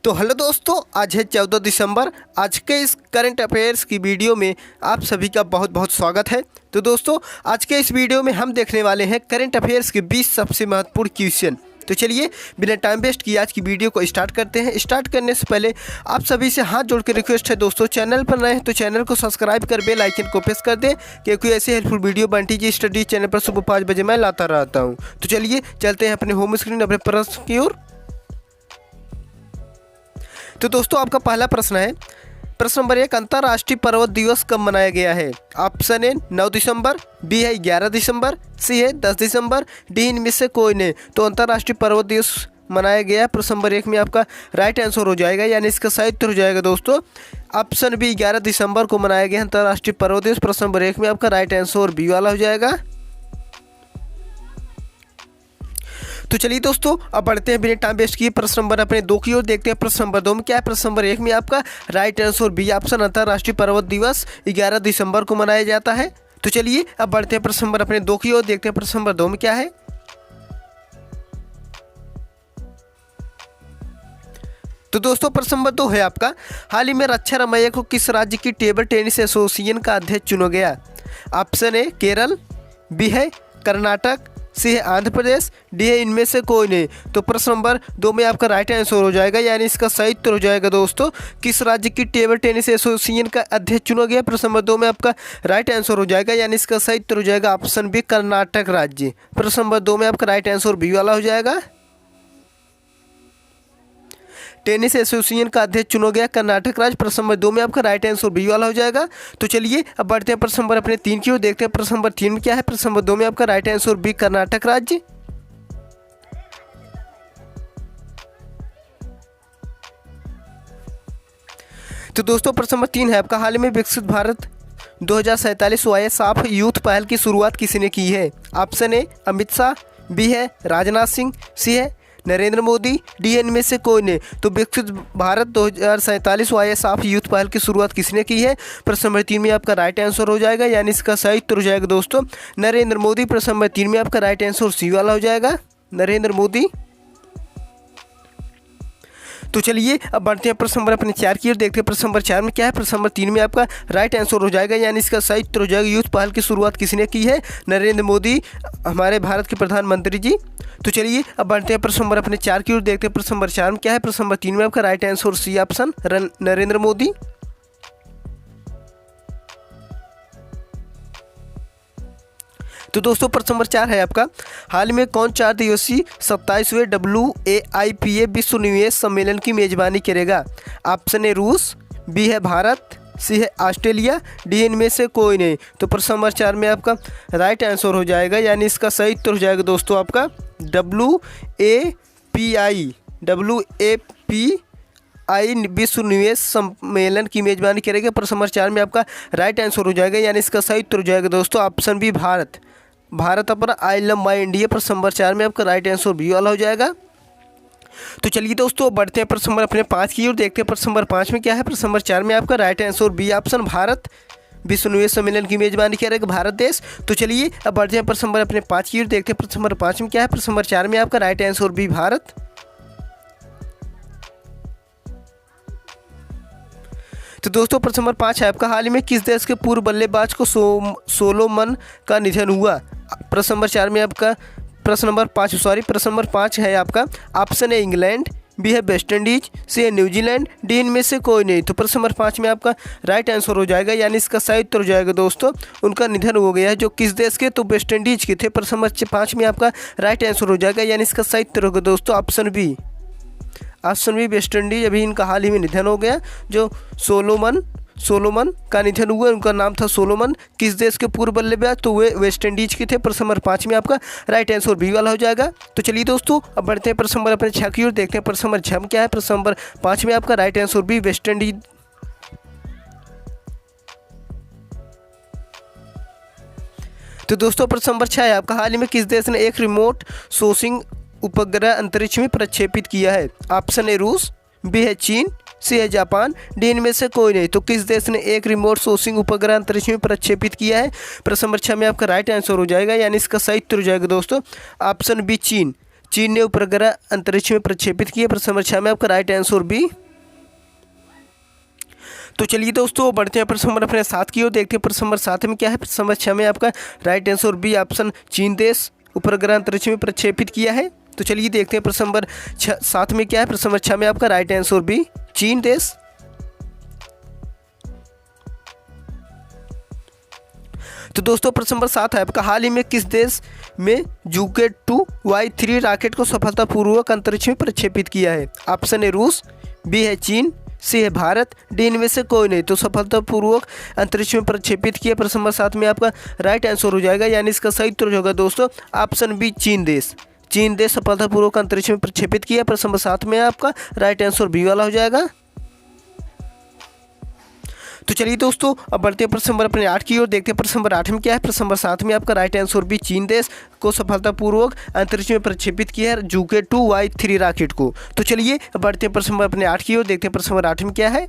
तो हेलो दोस्तों, आज है 14 दिसंबर। आज के इस करंट अफेयर्स की वीडियो में आप सभी का बहुत बहुत स्वागत है। तो दोस्तों, आज के इस वीडियो में हम देखने वाले हैं करंट अफेयर्स के 20 सबसे महत्वपूर्ण क्वेश्चन। तो चलिए बिना टाइम वेस्ट किए आज की वीडियो को स्टार्ट करते हैं। स्टार्ट करने से पहले आप सभी से हाथ जोड़ के रिक्वेस्ट है दोस्तों, चैनल पर नए हैं तो चैनल को सब्सक्राइब कर बेल आइकन को प्रेस कर दें, क्योंकि ऐसे हेल्पफुल वीडियो बंटी जी स्टडी चैनल पर सुबह 5 बजे मैं लाता रहता हूँ। तो चलिए चलते हैं अपने होम स्क्रीन अपने प्रश्न की ओर। तो दोस्तों, आपका पहला प्रश्न है, प्रश्न नंबर 1, अंतर्राष्ट्रीय पर्वत दिवस कब मनाया गया है? ऑप्शन ए 9 दिसंबर, बी है 11 दिसंबर, सी है 10 दिसंबर, डी इनमें से कोई नहीं। तो अंतर्राष्ट्रीय पर्वत दिवस मनाया गया प्रश्न नंबर 1 में आपका राइट आंसर हो जाएगा, यानी इसका सही उत्तर हो जाएगा दोस्तों ऑप्शन बी 11 दिसंबर को मनाया गया अंतर्राष्ट्रीय पर्वत दिवस। प्रश्न नंबर 1 में आपका राइट आंसर बी वाला हो जाएगा। तो चलिए दोस्तों, अब बढ़ते हैं बिना टाइम वेस्ट किए प्रश्न नंबर अपने 2 की ओर। देखते हैं प्रश्न नंबर 2 में क्या है। प्रश्न नंबर 1 में आपका राइट आंसर बी ऑप्शन अंतर्राष्ट्रीय पर्वत दिवस 11 दिसंबर को मनाया जाता है। तो चलिए अब बढ़ते हैं प्रश्न नंबर अपने 2 की ओर। देखते हैं प्रश्न नंबर 2 में क्या है। तो दोस्तों, प्रश्न नंबर 2 है आपका, हाल ही में रक्षा रमैया को किस राज्य की टेबल टेनिस एसोसिएशन का अध्यक्ष चुना गया? ऑप्शन ए केरल, बी है कर्नाटक, सी है आंध्र प्रदेश, डी है इनमें से कोई नहीं। तो प्रश्न नंबर 2 में आपका राइट आंसर हो जाएगा, यानी इसका सही उत्तर हो जाएगा दोस्तों किस राज्य की टेबल टेनिस एसोसिएशन का अध्यक्ष चुना गया। प्रश्न नंबर 2 में आपका राइट आंसर हो जाएगा, यानी इसका सही उत्तर हो जाएगा ऑप्शन बी कर्नाटक राज्य। प्रश्न नंबर 2 में आपका राइट आंसर बी वाला हो जाएगा। टेनिस एसोसिएशन का अध्यक्ष चुना गया कर्नाटक राज्य। प्रश्न नंबर 2 में आपका राइट आंसर बी वाला हो जाएगा। तो चलिए अब बढ़ते हैं प्रश्न नंबर अपने 3 की ओर। देखते हैं प्रश्न नंबर 3 में क्या है। प्रश्न नंबर 2 में आपका राइट आंसर बी कर्नाटक राज्य। तो दोस्तों, प्रश्न नंबर 3 है आपका, हाल में विकसित भारत 2047 वाया साफ यूथ पहल की शुरुआत किसने की है? Option A Amit Shah, B है राजनाथ सिंह, सी है नरेंद्र मोदी, डी इनमें से कोई नहीं। तो विकसित भारत 2047 वाया साफ यूथ पहल की शुरुआत किसने की है? प्रश्न नंबर 3 में आपका राइट आंसर हो जाएगा, यानी इसका सही उत्तर हो जाएगा दोस्तों नरेंद्र मोदी। प्रश्न नंबर 3 में आपका राइट आंसर सी वाला हो जाएगा, नरेंद्र मोदी। तो चलिए अब बढ़ते हैं प्रश्न नंबर अपने 4 की ओर। देखते हैं प्रश्न नंबर 4 में क्या है। प्रश्न नंबर 3 में आपका राइट आंसर हो जाएगा, यानी इसका सही उत्तर हो जाएगा यूथ पहल की शुरुआत किसने की है? नरेंद्र मोदी, हमारे भारत के प्रधानमंत्री जी। तो चलिए अब बढ़ते हैं प्रश्न नंबर अपने 4 की ओर। देखते हैं प्रश्न नंबर 4 में क्या है। प्रश्न नंबर 3 में आपका right answer C option Narendra Modi. तो दोस्तों, प्रश्न नंबर 4 है आपका, हाल में कौन 4 दिवसीय 27वें WAIPA विश्व निवेश सम्मेलन की मेजबानी करेगा? ऑप्शन ए रूस, बी है भारत, सी है ऑस्ट्रेलिया, डी इनमें से कोई नहीं। तो प्रश्न नंबर 4 में आपका राइट आंसर हो जाएगा, यानी इसका सही उत्तर हो जाएगा दोस्तों आपका WAPI विश्व निवेश सम्मेलन की मेजबानी करेगा। प्रश्न नंबर 4 में आपका राइट आंसर हो जाएगा, यानी इसका सही उत्तर हो जाएगा दोस्तों ऑप्शन बी भारत। भारत अपना आई लव माई इंडिया। प्रश्न नंबर 4 में आपका राइट आंसर बी वाला हो जाएगा। तो चलिए दोस्तों, बढ़ते हैं प्रश्न नंबर अपने 5 की ओर। देखते हैं प्रश्न नंबर 5 में क्या है। प्रश्न नंबर 4 में आपका right answer B option Bharat Vishwa Nivesh सम्मेलन की मेजबानी करेगा भारत देश। तो चलिए अब बढ़ते हैं प्रश्न नंबर अपने 5 की ओर। देखते हैं प्रश्न नंबर 5 में क्या है। प्रश्न नंबर 4 में आपका राइट आंसर बी भारत। तो दोस्तों, प्रश्न नंबर 5 है आपका, हाल ही में किस देश के पूर्व बल्लेबाज को सोलोमन का निधन हुआ? प्रश्न नंबर 4 में आपका प्रश्न नंबर 5 है आपका, ऑप्शन ए इंग्लैंड, बी है वेस्ट इंडीज, सी है न्यूजीलैंड, डी इनमें से कोई नहीं। तो प्रश्न नंबर 5 में आपका राइट आंसर हो जाएगा, यानी इसका सही उत्तर हो जाएगा दोस्तों उनका निधन हो गया है। जो किस देश के? तो वेस्ट इंडीज के थे। प्रश्न नंबर 5 में आपका राइट आंसर हो जाएगा, यानी इसका सही उत्तर होगा दोस्तों ऑप्शन बी वेस्ट इंडीज। अभी इनका हाल ही में निधन हो गया। जो सोलोमन का निधन हुआ, उनका नाम था सोलोमन। किस देश के पूर्व बल्लेबाज? तो वे वेस्ट इंडीज के थे। प्रश्न नंबर 5 में आपका राइट आंसर बी वाला हो जाएगा। तो चलिए दोस्तों, अब बढ़ते हैं प्रश्न नंबर अपने 6 की ओर। देखते हैं प्रश्न नंबर 6 में क्या है। प्रश्न नंबर 5 में आपका right answer B West Indies. तो दोस्तों, प्रश्न नंबर 6 है आपका, हाल ही में किस देश ने एक रिमोट सोसिंग उपग्रह अंतरिक्ष में प्रक्षेपित किया है? ऑप्शन ए रूस, बी है चीन, सी है जापान, डी इनमें से कोई नहीं। तो किस देश ने एक रिमोट सोसिंग उपग्रह अंतरिक्ष में प्रक्षेपित किया है? प्रश्न नंबर 6 में आपका राइट आंसर हो जाएगा, यानी इसका सही उत्तर हो जाएगा दोस्तों ऑप्शन बी चीन। चीन ने उपग्रह अंतरिक्ष में प्रक्षेपित किए। प्रश्न नंबर 6 में आपका राइट आंसर बी। तो चलिए दोस्तों बढ़ते हैं प्रश्न नंबर अपने 7 की ओर, देखते हैं प्रश्न नंबर 7 में क्या है। प्रश्न नंबर 6 में आपका राइट आंसर बी ऑप्शन चीन देश उपग्रह अंतरिक्ष में प्रक्षेपित किया है। तो चलिए देखते हैं प्रश्न नंबर 7 में क्या है। प्रश्न नंबर 6 में आपका राइट आंसर बी चीन देश। तो दोस्तों प्रश्न नंबर 7 है आपका, हाल ही में किस देश में जूकेट 2Y3 रॉकेट को सफलतापूर्वक अंतरिक्ष में प्रक्षेपित किया है। ऑप्शन ए रूस, बी है चीन, सी है भारत, डी इनमें से कोई नहीं। तो सफलतापूर्वक अंतरिक्ष में प्रक्षेपित किया प्रश्न नंबर 7 में आपका राइट आंसर हो जाएगा, यानी इसका सही उत्तर होगा दोस्तों ऑप्शन बी चीन देश। चीन देश सफलतापूर्वक अंतरिक्ष में प्रक्षेपित किया। प्रश्न नंबर 7 में आपका राइट आंसर बी वाला हो जाएगा। तो चलिए दोस्तों अब बढ़ते हैं प्रश्न नंबर अपने 8 की ओर, देखते हैं प्रश्न नंबर 8 में क्या है। प्रश्न नंबर 7 में आपका राइट आंसर भी चीन देश को सफलतापूर्वक अंतरिक्ष में प्रक्षेपित किया है जूकेट 2Y3 रॉकेट को। तो चलिए अब बढ़ते हैं प्रश्न नंबर अपने 8 की ओर, देखते हैं प्रश्न नंबर 8 में क्या है।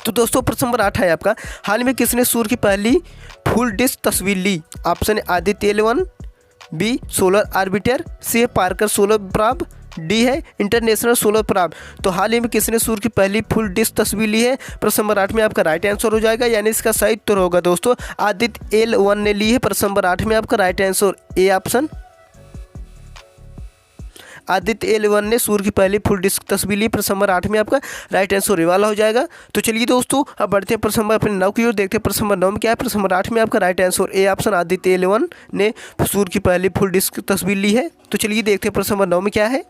तो दोस्तों प्रश्न नंबर 8 है आपका, हाल में किसने सूर्य की पहली फुल डिस्क तस्वीर ली। Option Aditya L1, B solar orbiter, C है पार्कर सोलर प्राब, डी है इंटरनेशनल सोलर प्राब। तो हाल ही में किसने सूर्य की पहली फुल डिस्क तस्वीर ली है। प्रश्न नंबर 8 में आपका राइट आंसर हो जाएगा, यानी इसका सही उत्तर होगा दोस्तों आदित्य L1 ने ली है। प्रश्न नंबर 8 में आपका right answer A option Aditya L1 ने सूर्य की पहली फुल डिस्क तस्वीर ली। प्रश्न नंबर 8 में आपका राइट आंसर ए वाला हो जाएगा। तो चलिए दोस्तों अब बढ़ते हैं प्रश्न नंबर अपने 9 की ओर, देखते हैं प्रश्न नंबर 9 में क्या है। प्रश्न नंबर 8 में आपका right answer A option Aditya L1 ने सूर्य की पहली फुल डिस्क तस्वीर ली है। तो चलिए देखते हैं प्रश्न नंबर 9 में क्या है।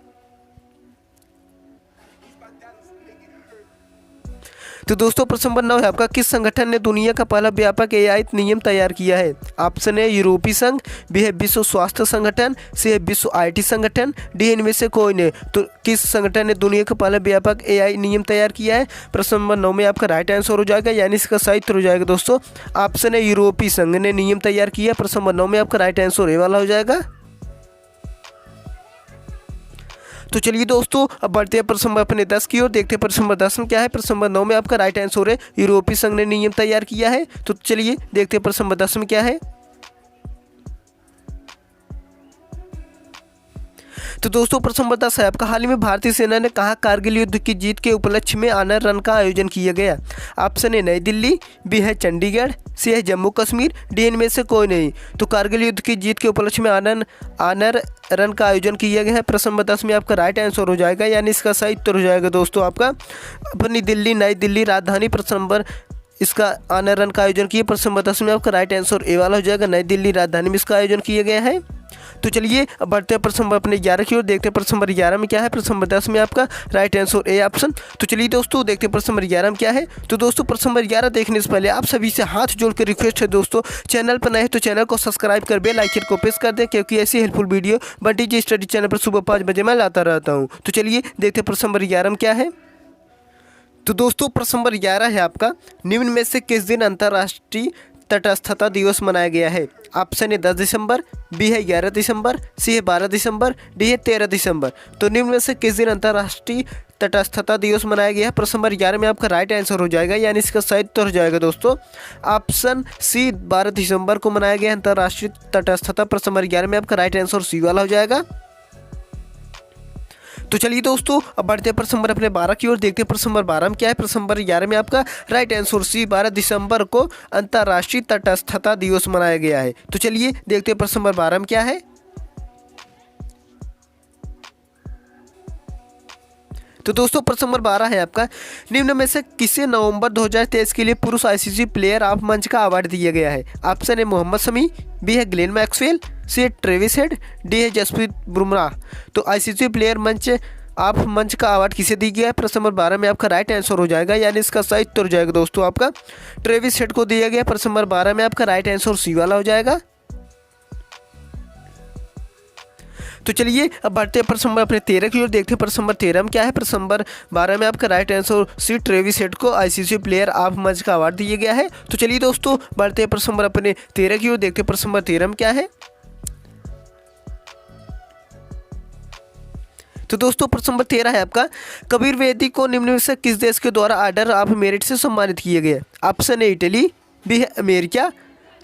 तो दोस्तों प्रश्न नंबर 9 है आपका, किस संगठन ने दुनिया का पहला व्यापक AI नियम तैयार किया है। ऑप्शन है यूरोपीय संघ, बी है विश्व स्वास्थ्य संगठन, सी है विश्व IT संगठन, डी इनमें से कोई नहीं। तो किस संगठन ने दुनिया का पहला व्यापक AI नियम तैयार किया है। प्रश्न नंबर 9 में आपका राइट आंसर हो जाएगा, यानी इसका सही उत्तर हो जाएगा दोस्तों ऑप्शन है यूरोपीय संघ ने नियम तैयार किया। प्रश्न नंबर 9 में आपका राइट आंसर ए वाला हो जाएगा। तो चलिए दोस्तों अब बढ़ते हैं प्रश्न नंबर अपने 10 की ओर, देखते हैं प्रश्न नंबर 10 में क्या है। प्रश्न नंबर 9 में आपका राइट आंसर है यूरोपीय संघ ने नियम तैयार किया है। तो चलिए देखते हैं प्रश्न नंबर 10 में क्या है। तो दोस्तों प्रश्न नंबर 10 है आपका, हाल ही में भारतीय सेना ने कहा कारगिल युद्ध की जीत के उपलक्ष्य में ऑनर रन का आयोजन किया गया। ऑप्शन है नई दिल्ली, बी है चंडीगढ़, सी है जम्मू कश्मीर, डी इनमें से कोई नहीं। तो कारगिल युद्ध की जीत के उपलक्ष्य में ऑनर रन का आयोजन किया गया है। प्रश्न नंबर 10 में आपका राइट आंसर हो जाएगा, यानी इसका सही उत्तर हो जाएगा दोस्तों आपका अपनी दिल्ली नई दिल्ली राजधानी। प्रश्न नंबर इसका ऑनर रन का आयोजन किया। प्रश्न नंबर 10 में आपका राइट आंसर ए वाला हो जाएगा, नई दिल्ली राजधानी में इसका आयोजन किया गया है। तो चलिए अब बढ़ते हैं प्रश्न नंबर अपने 11 की ओर, देखते हैं प्रश्न नंबर 11 में क्या है। प्रश्न नंबर 10 में आपका राइट आंसर ए ऑप्शन। तो चलिए दोस्तों देखते हैं प्रश्न नंबर 11 में क्या है। तो दोस्तों प्रश्न नंबर 11 देखने से पहले आप सभी से हाथ जोड़ कर रिक्वेस्ट है दोस्तों, चैनल पर नए हैं तो चैनल को सब्सक्राइब कर बेल आइकन को प्रेस कर दें, क्योंकि ऐसी हेल्पफुल वीडियो बंटी जी स्टडी चैनल पर सुबह 5 बजे मैं लाता रहता हूँ। तो चलिए देखते हैं प्रश्न नंबर 11 में क्या है। तो दोस्तों प्रश्न नंबर 11 है आपका, निम्न में से किस दिन अंतर्राष्ट्रीय तटस्थता दिवस मनाया गया है। ऑप्शन है 10 दिसंबर, बी है 11 दिसंबर, सी है 12 दिसंबर, डी है 13 दिसंबर। तो निम्न में से किस दिन अंतर्राष्ट्रीय तटस्थता दिवस मनाया गया है। प्रश्न नंबर 11 में आपका राइट आंसर हो जाएगा, यानी इसका सही उत्तर हो जाएगा दोस्तों ऑप्शन सी 12 दिसंबर को मनाया गया अंतर्राष्ट्रीय तटस्थता। प्रश्न नंबर 11 में आपका राइट आंसर सी वाला हो जाएगा। तो चलिए दोस्तों अब बढ़ते हैं प्रश्न नंबर अपने 12 की ओर, देखते हैं प्रश्न नंबर 12 में क्या है। प्रश्न नंबर 11 में आपका राइट आंसर सी 12 दिसंबर को अंतर्राष्ट्रीय तटस्थता दिवस मनाया गया है। तो चलिए देखते हैं प्रश्न नंबर 12 में क्या है। तो दोस्तों प्रश्न नंबर 12 है आपका, निम्न में से किसे नवंबर 2023 के लिए पुरुष ICC प्लेयर ऑफ मंच का अवार्ड दिया गया है। ऑप्शन है मोहम्मद शमी, बी है ग्लेन मैक्सवेल, सी है ट्रेविस हेड, डी है जसप्रीत बुमराह। तो ICC प्लेयर मंच का अवार्ड किसे दिया गया है। प्रश्न नंबर 12 में आपका राइट आंसर हो जाएगा, यानी इसका सही उत्तर हो जाएगा दोस्तों आपका ट्रेविस हेड को दिया गया। प्रश्न नंबर 12 में आपका राइट आंसर सी वाला हो जाएगा। तो चलिए अब बढ़ते हैं प्रश्न नंबर अपने 13 की ओर, देखते हैं प्रश्न नंबर 13 में क्या है। प्रश्न नंबर 12 में आपका right answer C Travis Head को ICC प्लेयर ऑफ मंच का अवार्ड दिया गया है। तो चलिए दोस्तों बढ़ते हैं प्रश्न नंबर अपने 13 की ओर, देखते हैं प्रश्न नंबर 13 में क्या है। तो दोस्तों प्रश्न नंबर 13 है आपका, कबीर वेदी को निम्न में से किस देश के द्वारा ऑर्डर ऑफ मेरिट से सम्मानित किया गया। ऑप्शन है इटली, बी है अमेरिका,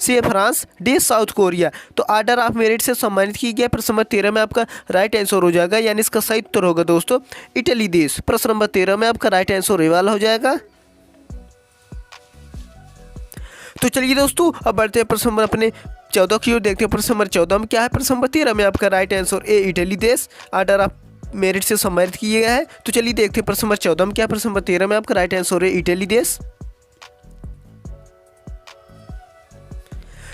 सी है फ्रांस, डी है साउथ कोरिया। तो ऑर्डर ऑफ मेरिट से सम्मानित किया गया। प्रश्न नंबर 13 में आपका राइट आंसर हो जाएगा, यानी इसका सही उत्तर होगा दोस्तों इटली देश। प्रश्न नंबर 13 में आपका राइट आंसर ये वाला हो जाएगा। तो चलिए दोस्तों अब बढ़ते हैं प्रश्न नंबर अपने 14 की ओर, देखते हैं प्रश्न नंबर 14 में क्या है। प्रश्न नंबर 13 में आपका राइट आंसर ए इटली देश ऑर्डर ऑफ मेरिट से सम्मानित किया गया है। तो चलिए देखते हैं प्रश्न नंबर 14 में क्या है। प्रश्न नंबर 13 में आपका राइट आंसर है इटली देश।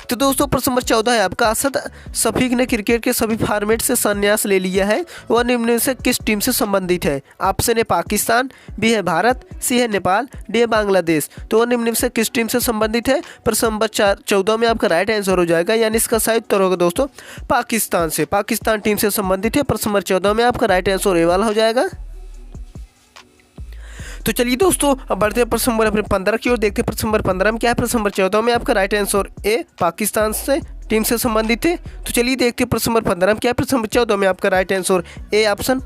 तो दोस्तों प्रश्न नंबर 14 है आपका, असद शफीक ने क्रिकेट के सभी फॉर्मेट से संन्यास ले लिया है, वह निम्न में से किस टीम से संबंधित है। ऑप्शन है पाकिस्तान, बी है भारत, सी है नेपाल, डी है बांग्लादेश। तो वह निम्न में से किस टीम से संबंधित है। प्रश्न नंबर 14 में आपका राइट आंसर हो जाएगा, यानी इसका सही उत्तर होगा दोस्तों पाकिस्तान से, पाकिस्तान टीम से संबंधित है। प्रश्न नंबर 14 में आपका राइट आंसर ए वाला हो जाएगा। तो चलिए दोस्तों अब बढ़ते हैं प्रश्न नंबर अपने 15 की ओर, देखते हैं प्रश्न नंबर 15 में क्या है। प्रश्न नंबर 14 में आपका राइट आंसर ए पाकिस्तान से टीम से संबंधित है। तो चलिए देखते हैं प्रश्न नंबर 15 में क्या है। प्रश्न नंबर 14 में आपका राइट आंसर ए ऑप्शन।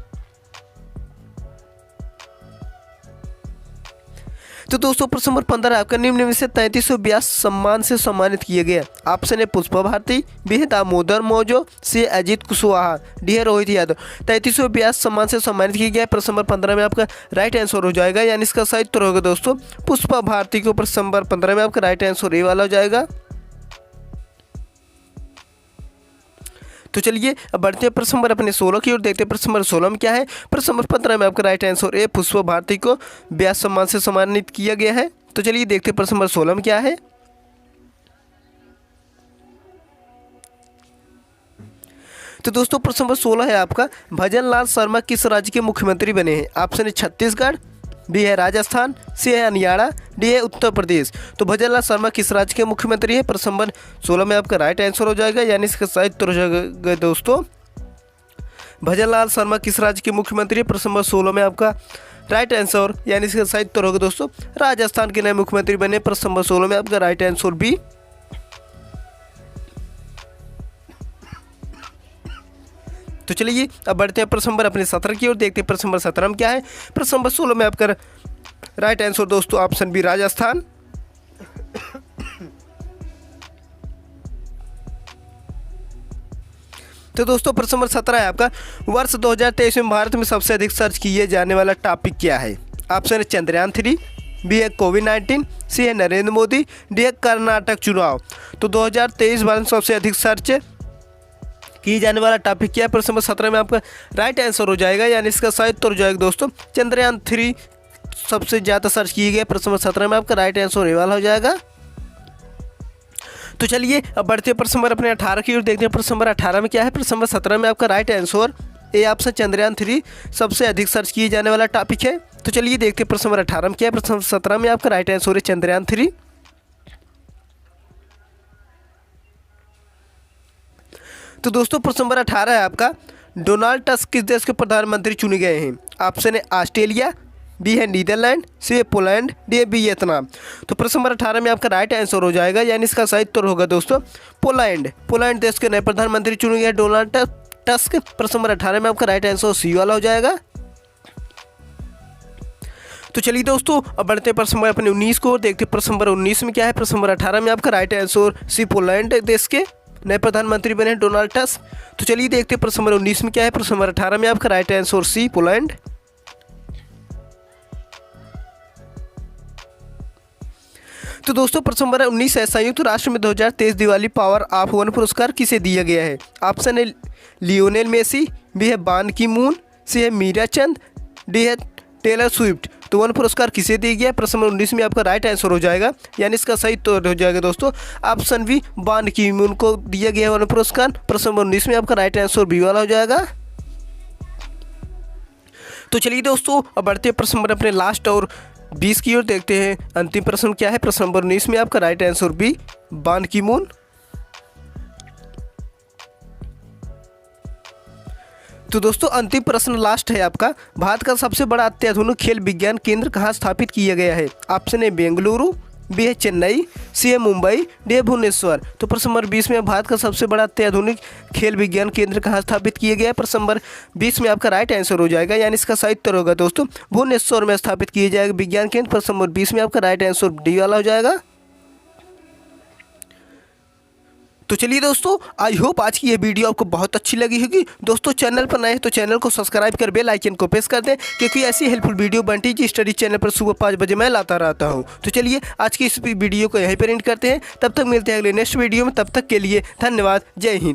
तो दोस्तों प्रश्न नंबर 15 आपका निम्न में से 3300 व्यास सम्मान से सम्मानित किए गए। ऑप्शन है पुष्पा भारती, बी है दामोदर मौजो, सी है अजीत कुशवाहा, डी है रोहित यादव। 3300 व्यास सम्मान से सम्मानित किया गया। प्रश्न नंबर 15 में आपका राइट आंसर हो जाएगा, यानी इसका सही उत्तर होगा दोस्तों पुष्पा भारती के ऊपर। प्रश्न नंबर 15 में आपका राइट आंसर ए वाला हो जाएगा। तो चलिए अब बढ़ते हैं प्रश्न नंबर अपने 16 की ओर, देखते हैं प्रश्न नंबर 16 में क्या है। प्रश्न नंबर 15 में आपका right answer A Pushpa Bharati को व्यास सम्मान से सम्मानित किया गया है। तो चलिए देखते हैं प्रश्न नंबर 16 में क्या है। तो दोस्तों प्रश्न नंबर 16 है आपका, भजन लाल शर्मा किस राज्य के मुख्यमंत्री बने हैं। ऑप्शन है छत्तीसगढ़, बी है राजस्थान, सी है हरियाणा, डी है उत्तर प्रदेश। तो भजन लाल शर्मा किस राज्य के मुख्यमंत्री है। प्रश्न नंबर 16 में आपका राइट आंसर हो जाएगा, यानी इसका सही उत्तर हो जाएगा दोस्तों भजन लाल शर्मा किस राज्य के मुख्यमंत्री है। प्रश्न नंबर 16 में आपका राइट आंसर, यानी इसका सही उत्तर होगा दोस्तों राजस्थान के नए मुख्यमंत्री बने। प्रश्न नंबर 16 में आपका राइट आंसर बी। तो चलिए अब बढ़ते हैं प्रश्न नंबर अपने 17 की ओर, देखते हैं प्रश्न नंबर 17 में क्या है। प्रश्न नंबर 16 में आपका राइट आंसर दोस्तों ऑप्शन बी राजस्थान। तो दोस्तों प्रश्न नंबर 17 है आपका, वर्ष 2023 में भारत में सबसे अधिक सर्च किए जाने वाला टॉपिक क्या है। ऑप्शन है चंद्रयान 3, बी है कोविड-19, सी है नरेंद्र मोदी, डी है कर्नाटक चुनाव। तो 2023 भारत में सबसे अधिक सर्च किए जाने वाला टॉपिक क्या है। प्रश्न नंबर 17 में आपका राइट आंसर हो जाएगा, यानी इसका सही उत्तर हो जाएगा दोस्तों चंद्रयान 3 सबसे ज़्यादा सर्च किए गए। प्रश्न नंबर 17 में आपका राइट आंसर ये वाला हो जाएगा। तो चलिए अब बढ़ते हैं प्रश्न नंबर अपने 18 की ओर, देखते हैं प्रश्न नंबर 18 में क्या है। प्रश्न नंबर 17 में आपका right answer A option Chandrayaan 3 सबसे अधिक सर्च किए जाने वाला टॉपिक है। तो चलिए देखते हैं प्रश्न नंबर 18 में क्या है। प्रश्न नंबर 17 में आपका राइट आंसर है चंद्रयान 3। तो दोस्तों प्रश्न नंबर 18 है आपका, डोनाल्ड टस्क किस देश के प्रधानमंत्री चुने गए हैं। ऑप्शन है ऑस्ट्रेलिया, बी है नीदरलैंड, सी है पोलैंड, डी है वियतनाम। तो प्रश्न नंबर 18 में आपका राइट आंसर हो जाएगा, यानी इसका सही उत्तर होगा दोस्तों पोलैंड। पोलैंड देश के नए प्रधानमंत्री चुने गए डोनाल्ड टस्क। प्रश्न नंबर 18 में आपका राइट आंसर सी वाला हो जाएगा। तो चलिए दोस्तों अब बढ़ते हैं प्रश्न नंबर अपने 19 को, देखते हैं प्रश्न नंबर 19 में क्या है। प्रश्न नंबर 18 में आपका राइट आंसर सी पोलैंड देश के नए प्रधानमंत्री बने डोनाल्ड टस्क। तो चलिए देखते हैं प्रश्न नंबर 19 में क्या है। प्रश्न नंबर 18 में आपका राइट आंसर सी पोलैंड। तो दोस्तों प्रश्न नंबर 19 है, संयुक्त राष्ट्र में 2023 दिवाली पावर ऑफ वन पुरस्कार किसे दिया गया है। ऑप्शन है लियोनेल मेसी, बी है बान की मून, सी है मीरा चंद, डी है टेलर स्विफ्ट। तो वन पुरस्कार किसे दिया गया। प्रश्न नंबर 19 में आपका राइट आंसर हो जाएगा, यानी इसका सही उत्तर हो जाएगा दोस्तों ऑप्शन बी बान की मून को दिया गया वन पुरस्कार। प्रश्न नंबर 19 में आपका राइट आंसर बी वाला हो जाएगा। तो चलिए दोस्तों अब बढ़ते हैं प्रश्न नंबर अपने लास्ट और 20 की ओर, देखते हैं अंतिम प्रश्न क्या है। प्रश्न नंबर 19 में आपका राइट आंसर बी बान की मून। तो दोस्तों अंतिम प्रश्न लास्ट है आपका, भारत का सबसे बड़ा अत्याधुनिक खेल विज्ञान केंद्र कहाँ स्थापित किया गया है। ऑप्शन है बेंगलुरु, बी है चेन्नई, सी है मुंबई, डी है भुवनेश्वर। तो प्रश्न नंबर 20 में भारत का सबसे बड़ा अत्याधुनिक खेल विज्ञान केंद्र कहाँ स्थापित किया गया है। प्रश्न नंबर 20 में आपका राइट आंसर हो जाएगा, यानी इसका सही उत्तर होगा दोस्तों भुवनेश्वर में स्थापित किया जाएगा विज्ञान केंद्र। प्रश्न नंबर 20 में आपका राइट आंसर डी वाला हो जाएगा। तो चलिए दोस्तों, आई होप आज की ये वीडियो आपको बहुत अच्छी लगी होगी। दोस्तों चैनल पर नए हैं तो चैनल को सब्सक्राइब कर बेल आइकन को प्रेस कर दें, क्योंकि ऐसी हेल्पफुल वीडियो बंटी जी स्टडी चैनल पर सुबह 5 बजे मैं लाता रहता हूँ। तो चलिए आज की इस वीडियो को यहीं पर एंड करते हैं। तब तक मिलते हैं अगले नेक्स्ट वीडियो में। तब तक के लिए धन्यवाद। जय हिंद।